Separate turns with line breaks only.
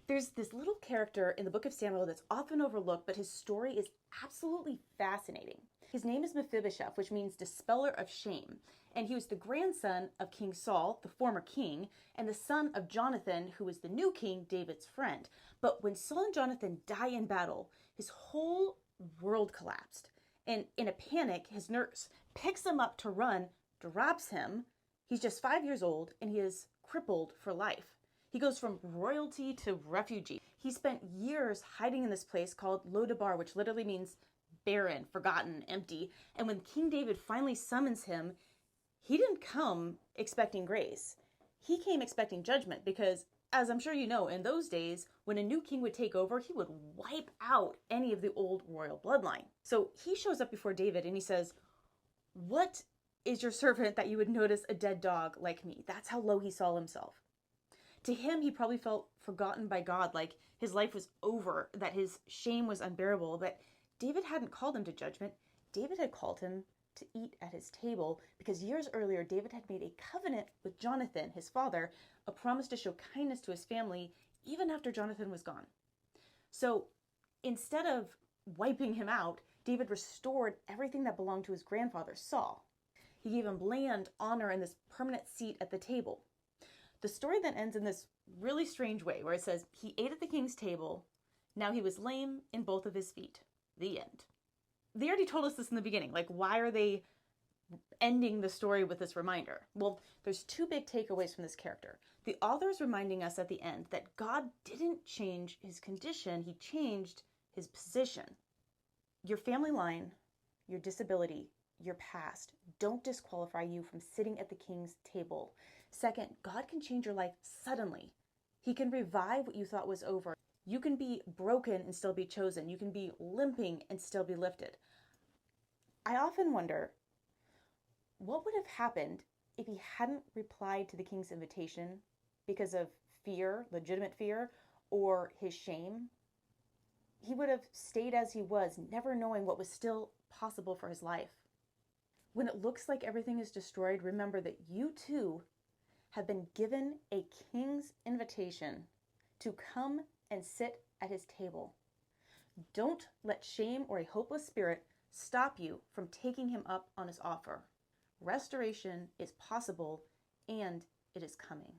There's this little character in the book of Samuel that's often overlooked, but his story is absolutely fascinating. His name is Mephibosheth, which means dispeller of shame. And he was the grandson of King Saul, the former king, and the son of Jonathan, who was the new king, David's friend. But when Saul and Jonathan die in battle, his whole world collapsed. And in a panic, his nurse picks him up to run, drops him. He's just 5 years old, and he is crippled for life. He goes from royalty to refugee. He spent years hiding in this place called Lodabar, which literally means barren, forgotten, empty. And when King David finally summons him, he didn't come expecting grace. He came expecting judgment because, as I'm sure you know, in those days, when a new king would take over, he would wipe out any of the old royal bloodline. So he shows up before David and he says, "What is your servant that you would notice a dead dog like me?" That's how low he saw himself. To him, he probably felt forgotten by God, like his life was over, that his shame was unbearable, that David hadn't called him to judgment. David had called him to eat at his table because years earlier, David had made a covenant with Jonathan, his father, a promise to show kindness to his family even after Jonathan was gone. So instead of wiping him out, David restored everything that belonged to his grandfather, Saul. He gave him land, honor, and this permanent seat at the table. The story then ends in this really strange way where it says, he ate at the king's table. Now he was lame in both of his feet. The end. They already told us this in the beginning. Like, why are they ending the story with this reminder? Well, there's two big takeaways from this character. The author is reminding us at the end that God didn't change his condition. He changed his position. Your family line, your disability, your past don't disqualify you from sitting at the king's table. Second, God can change your life suddenly. He can revive what you thought was over. You can be broken and still be chosen. You can be limping and still be lifted. I often wonder, what would have happened if he hadn't replied to the king's invitation because of fear, legitimate fear, or his shame? He would have stayed as he was, never knowing what was still possible for his life. When it looks like everything is destroyed, remember that you too have been given a king's invitation to come and sit at his table. Don't let shame or a hopeless spirit stop you from taking him up on his offer. Restoration is possible and it is coming.